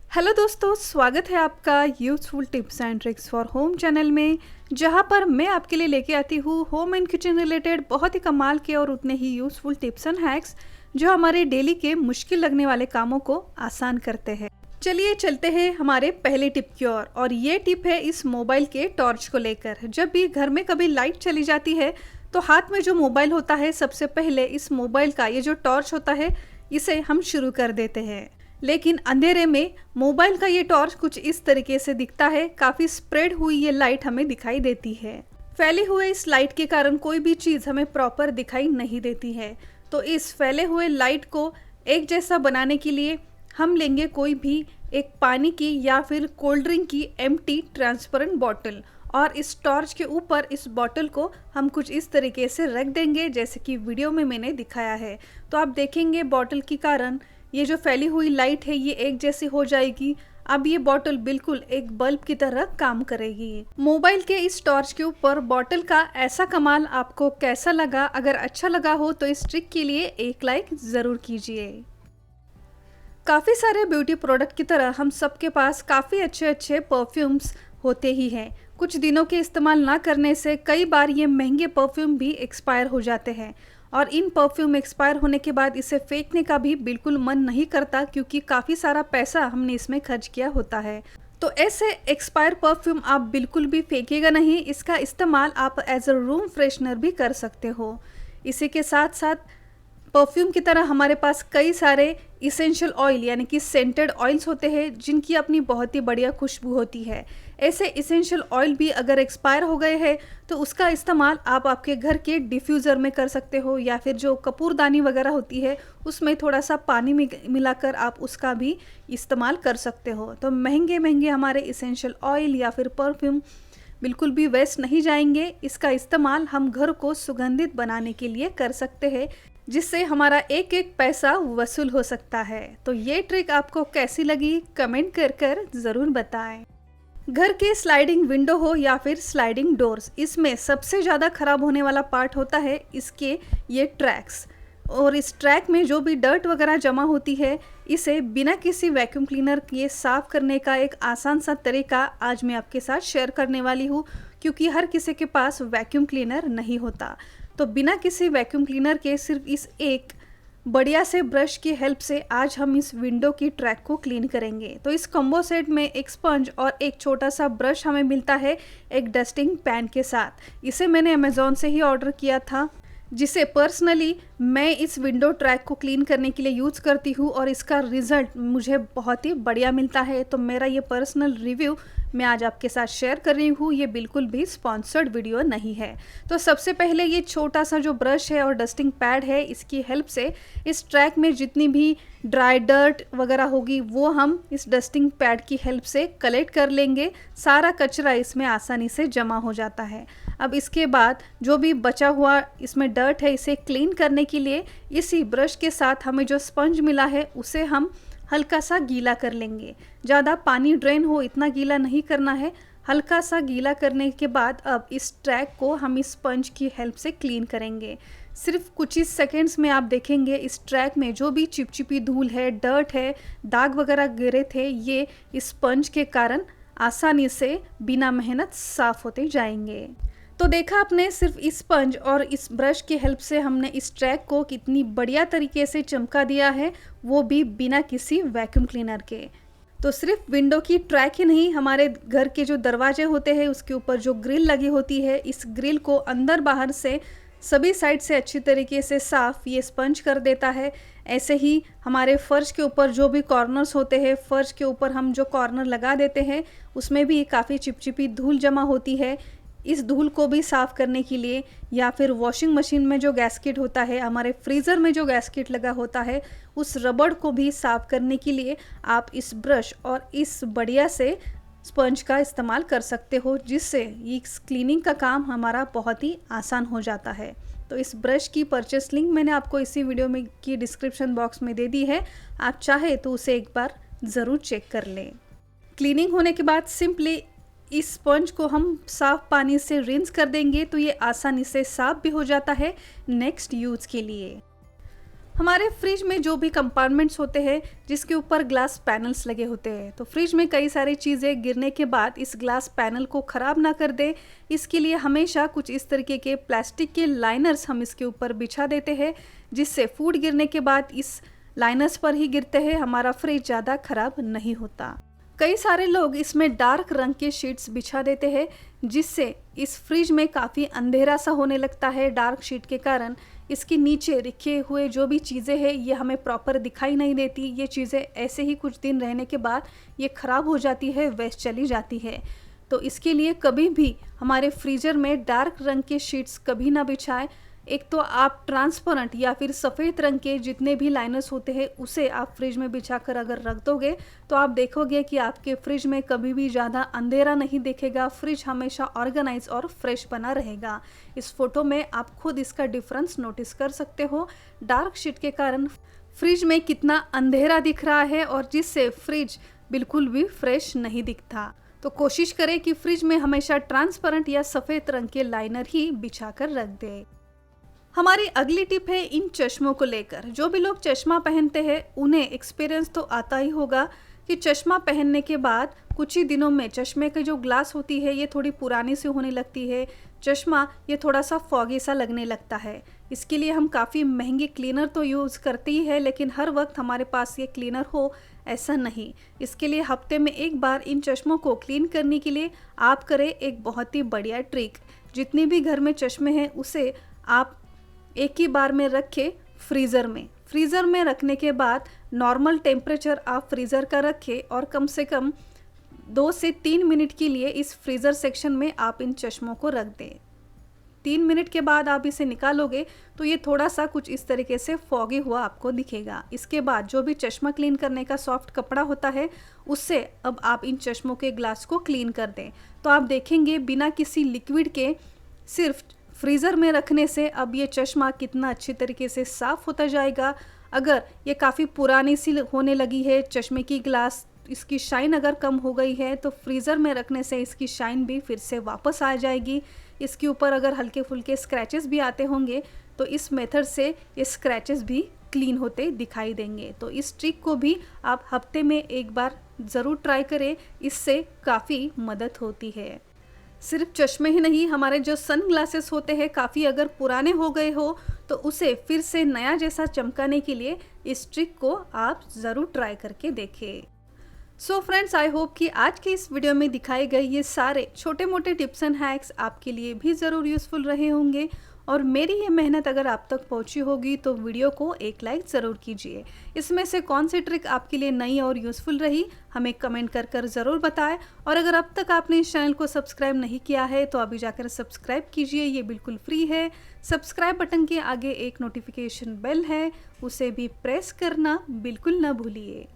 Hello दोस्तों, स्वागत है आपका useful tips and tricks for home channel में, जहां पर मैं आपके लिए लेके आती हूँ होम एंड किचन रिलेटेड बहुत ही कमाल के और उतने ही यूज़फुल टिप्स एंड हैक्स जो हमारे डेली के मुश्किल लगने वाले कामों को आसान करते हैं। चलिए चलते हैं हमारे पहले टिप की ओर और ये टिप है इस मोबाइल के टॉर्च को लेकर। जब भी घर में कभी लाइट चली जाती है तो हाथ में जो मोबाइल होता है, सबसे पहले इस मोबाइल का ये जो टॉर्च होता है इसे हम शुरू कर देते हैं। लेकिन अंधेरे में मोबाइल का ये टॉर्च कुछ इस तरीके से दिखता है। काफ़ी स्प्रेड हुई ये लाइट हमें दिखाई देती है। फैले हुए इस लाइट के कारण कोई भी चीज़ हमें प्रॉपर दिखाई नहीं देती है। तो इस फैले हुए लाइट को एक जैसा बनाने के लिए हम लेंगे कोई भी एक पानी की या फिर कोल्ड ड्रिंक की एम्प्टी ट्रांसपेरेंट बॉटल और इस टॉर्च के ऊपर इस बॉटल को हम कुछ इस तरीके से रख देंगे जैसे कि वीडियो में मैंने दिखाया है। तो आप देखेंगे बॉटल के कारण ये जो फैली हुई लाइट है ये एक जैसी हो जाएगी। अब ये बॉटल बिल्कुल एक बल्ब की तरह काम करेगी। मोबाइल के इस टॉर्च के ऊपर बॉटल का ऐसा कमाल आपको कैसा लगा? अगर अच्छा लगा हो तो इस ट्रिक के लिए एक लाइक ज़रूर कीजिए। काफ़ी सारे ब्यूटी प्रोडक्ट की तरह हम सबके पास काफ़ी अच्छे अच्छे परफ्यूम्स होते ही हैं। कुछ दिनों के इस्तेमाल ना करने से कई बार ये महंगे परफ्यूम भी एक्सपायर हो जाते हैं और इन परफ्यूम एक्सपायर होने के बाद इसे फेंकने का भी बिल्कुल मन नहीं करता, क्योंकि काफ़ी सारा पैसा हमने इसमें खर्च किया होता है। तो ऐसे एक्सपायर परफ्यूम आप बिल्कुल भी फेंकिएगा नहीं। इसका इस्तेमाल आप एज अ रूम फ्रेशनर भी कर सकते हो। इसी के साथ साथ परफ्यूम की तरह हमारे पास कई सारे इसेंशियल ऑयल यानी कि सेंटेड ऑयल्स होते हैं जिनकी अपनी बहुत ही बढ़िया खुशबू होती है। ऐसे इसेंशियल ऑयल भी अगर एक्सपायर हो गए हैं तो उसका इस्तेमाल आप आपके घर के डिफ्यूज़र में कर सकते हो, या फिर जो कपूरदानी वगैरह होती है उसमें थोड़ा सा पानी मिलाकर आप उसका भी इस्तेमाल कर सकते हो। तो महंगे महंगे हमारे इसेंशियल ऑयल या फिर परफ्यूम बिल्कुल भी वेस्ट नहीं जाएंगे। इसका इस्तेमाल हम घर को सुगंधित बनाने के लिए कर सकते हैं, जिससे हमारा एक एक पैसा वसूल हो सकता है। तो ये ट्रिक आपको कैसी लगी कमेंट कर कर ज़रूर बताएं। घर के स्लाइडिंग विंडो हो या फिर स्लाइडिंग डोर्स, इसमें सबसे ज़्यादा ख़राब होने वाला पार्ट होता है इसके ये ट्रैक्स। और इस ट्रैक में जो भी डर्ट वगैरह जमा होती है इसे बिना किसी वैक्यूम क्लीनर के साफ़ करने का एक आसान सा तरीका आज मैं आपके साथ शेयर करने वाली हूँ, क्योंकि हर किसी के पास वैक्यूम क्लीनर नहीं होता। तो बिना किसी वैक्यूम क्लीनर के सिर्फ इस एक बढ़िया से ब्रश की हेल्प से आज हम इस विंडो की ट्रैक को क्लीन करेंगे। तो इस कॉम्बो सेट में एक स्पंज और एक छोटा सा ब्रश हमें मिलता है एक डस्टिंग पैन के साथ। इसे मैंने अमेज़ॉन से ही ऑर्डर किया था, जिसे पर्सनली मैं इस विंडो ट्रैक को क्लीन करने के लिए यूज़ करती हूँ और इसका रिज़ल्ट मुझे बहुत ही बढ़िया मिलता है। तो मेरा ये पर्सनल रिव्यू मैं आज आपके साथ शेयर कर रही हूँ, ये बिल्कुल भी स्पॉन्सर्ड वीडियो नहीं है। तो सबसे पहले ये छोटा सा जो ब्रश है और डस्टिंग पैड है, इसकी हेल्प से इस ट्रैक में जितनी भी ड्राई डर्ट वगैरह होगी वो हम इस डस्टिंग पैड की हेल्प से कलेक्ट कर लेंगे। सारा कचरा इसमें आसानी से जमा हो जाता है। अब इसके बाद जो भी बचा हुआ इसमें डर्ट है इसे क्लीन करने के लिए इसी ब्रश के साथ हमें जो स्पंज मिला है उसे हम हल्का सा गीला कर लेंगे। ज़्यादा पानी ड्रेन हो इतना गीला नहीं करना है। हल्का सा गीला करने के बाद अब इस ट्रैक को हम इस स्पंज की हेल्प से क्लीन करेंगे। सिर्फ कुछ ही सेकेंड्स में आप देखेंगे इस ट्रैक में जो भी चिपचिपी धूल है, डर्ट है, दाग वगैरह गिरे थे, ये इस स्पंज के कारण आसानी से बिना मेहनत साफ होते जाएंगे। तो देखा आपने, सिर्फ इस स्पंज और इस ब्रश की हेल्प से हमने इस ट्रैक को कितनी बढ़िया तरीके से चमका दिया है, वो भी बिना किसी वैक्यूम क्लीनर के। तो सिर्फ विंडो की ट्रैक ही नहीं, हमारे घर के जो दरवाजे होते हैं उसके ऊपर जो ग्रिल लगी होती है, इस ग्रिल को अंदर बाहर से सभी साइड से अच्छी तरीके से साफ़ ये स्पंज कर देता है। ऐसे ही हमारे फ़र्श के ऊपर जो भी कॉर्नर्स होते हैं, फ़र्श के ऊपर हम जो कॉर्नर लगा देते हैं उसमें भी काफ़ी चिपचिपी धूल जमा होती है। इस धूल को भी साफ़ करने के लिए या फिर वॉशिंग मशीन में जो गैस्केट होता है, हमारे फ्रीज़र में जो गैस्केट लगा होता है, उस रबड़ को भी साफ़ करने के लिए आप इस ब्रश और इस बढ़िया से स्पंज का इस्तेमाल कर सकते हो, जिससे इस क्लीनिंग का काम हमारा बहुत ही आसान हो जाता है। तो इस ब्रश की परचेस लिंक मैंने आपको इसी वीडियो में की डिस्क्रिप्शन बॉक्स में दे दी है। आप चाहे तो उसे एक बार ज़रूर चेक कर लें। क्लीनिंग होने के बाद सिंपली इस स्पंज को हम साफ़ पानी से रिंस कर देंगे तो ये आसानी से साफ़ भी हो जाता है नेक्स्ट यूज़ के लिए। हमारे फ्रिज में जो भी कंपार्टमेंट्स होते हैं जिसके ऊपर ग्लास पैनल्स लगे होते हैं, तो फ्रिज में कई सारी चीज़ें गिरने के बाद इस ग्लास पैनल को ख़राब ना कर दे, इसके लिए हमेशा कुछ इस तरीके के प्लास्टिक के लाइनर्स हम इसके ऊपर बिछा देते हैं, जिससे फूड गिरने के बाद इस लाइनर्स पर ही गिरते हैं, हमारा फ्रिज ज़्यादा ख़राब नहीं होता। कई सारे लोग इसमें डार्क रंग के शीट्स बिछा देते हैं, जिससे इस फ्रिज में काफ़ी अंधेरा सा होने लगता है। डार्क शीट के कारण इसके नीचे रखे हुए जो भी चीज़ें हैं ये हमें प्रॉपर दिखाई नहीं देती। ये चीज़ें ऐसे ही कुछ दिन रहने के बाद ये ख़राब हो जाती है, वेस्ट चली जाती है। तो इसके लिए कभी भी हमारे फ्रीज़र में डार्क रंग के शीट्स कभी ना बिछाएं। एक तो आप ट्रांसपेरेंट या फिर सफ़ेद रंग के जितने भी लाइनर्स होते हैं उसे आप फ्रिज में बिछाकर अगर रख दोगे तो आप देखोगे कि आपके फ्रिज में कभी भी ज़्यादा अंधेरा नहीं दिखेगा। फ्रिज हमेशा ऑर्गेनाइज और फ्रेश बना रहेगा। इस फोटो में आप खुद इसका डिफरेंस नोटिस कर सकते हो। डार्क शीट के कारण फ्रिज में कितना अंधेरा दिख रहा है और जिससे फ्रिज बिल्कुल भी फ्रेश नहीं दिखता। तो कोशिश करें कि फ्रिज में हमेशा ट्रांसपेरेंट या सफ़ेद रंग के लाइनर ही बिछा कर रख दें। हमारी अगली टिप है इन चश्मों को लेकर। जो भी लोग चश्मा पहनते हैं उन्हें एक्सपीरियंस तो आता ही होगा कि चश्मा पहनने के बाद कुछ ही दिनों में चश्मे की जो ग्लास होती है ये थोड़ी पुरानी सी होने लगती है। चश्मा ये थोड़ा सा फॉगी सा लगने लगता है। इसके लिए हम काफ़ी महंगे क्लीनर तो यूज़ करते ही है, लेकिन हर वक्त हमारे पास ये क्लीनर हो ऐसा नहीं। इसके लिए हफ्ते में एक बार इन चश्मों को क्लीन करने के लिए आप करें एक बहुत ही बढ़िया ट्रिक। जितने भी घर में चश्मे हैं उसे आप एक ही बार में रखें फ्रीज़र में रखने के बाद नॉर्मल टेम्परेचर आप फ्रीज़र का रखें और कम से कम 2 से 3 मिनट के लिए इस फ्रीज़र सेक्शन में आप इन चश्मों को रख दें। 3 मिनट के बाद आप इसे निकालोगे तो ये थोड़ा सा कुछ इस तरीके से फॉगी हुआ आपको दिखेगा। इसके बाद जो भी चश्मा क्लीन करने का सॉफ्ट कपड़ा होता है उससे अब आप इन चश्मों के ग्लास को क्लीन कर दें। तो आप देखेंगे बिना किसी लिक्विड के सिर्फ फ्रीज़र में रखने से अब ये चश्मा कितना अच्छी तरीके से साफ़ होता जाएगा। अगर ये काफ़ी पुरानी सी होने लगी है चश्मे की ग्लास, इसकी शाइन अगर कम हो गई है तो फ्रीज़र में रखने से इसकी शाइन भी फिर से वापस आ जाएगी। इसके ऊपर अगर हल्के फुल्के स्क्रैचेस भी आते होंगे तो इस मेथड से ये स्क्रैचेस भी क्लीन होते दिखाई देंगे। तो इस ट्रिक को भी आप हफ्ते में एक बार ज़रूर ट्राई करें, इससे काफ़ी मदद होती है। सिर्फ चश्मे ही नहीं, हमारे जो सन ग्लासेस होते हैं काफ़ी अगर पुराने हो गए हो तो उसे फिर से नया जैसा चमकाने के लिए इस ट्रिक को आप ज़रूर ट्राई करके देखें। सो फ्रेंड्स, आई होप कि आज के इस वीडियो में दिखाए गए ये सारे छोटे मोटे टिप्स एंड हैक्स आपके लिए भी ज़रूर यूज़फुल रहे होंगे और मेरी ये मेहनत अगर आप तक पहुंची होगी तो वीडियो को एक लाइक ज़रूर कीजिए। इसमें से कौन सी ट्रिक आपके लिए नई और यूज़फुल रही हमें कमेंट कर ज़रूर बताएं। और अगर अब तक आपने इस चैनल को सब्सक्राइब नहीं किया है तो अभी जाकर सब्सक्राइब कीजिए, ये बिल्कुल फ्री है। सब्सक्राइब बटन के आगे एक नोटिफिकेशन बेल है, उसे भी प्रेस करना बिल्कुल ना भूलिए।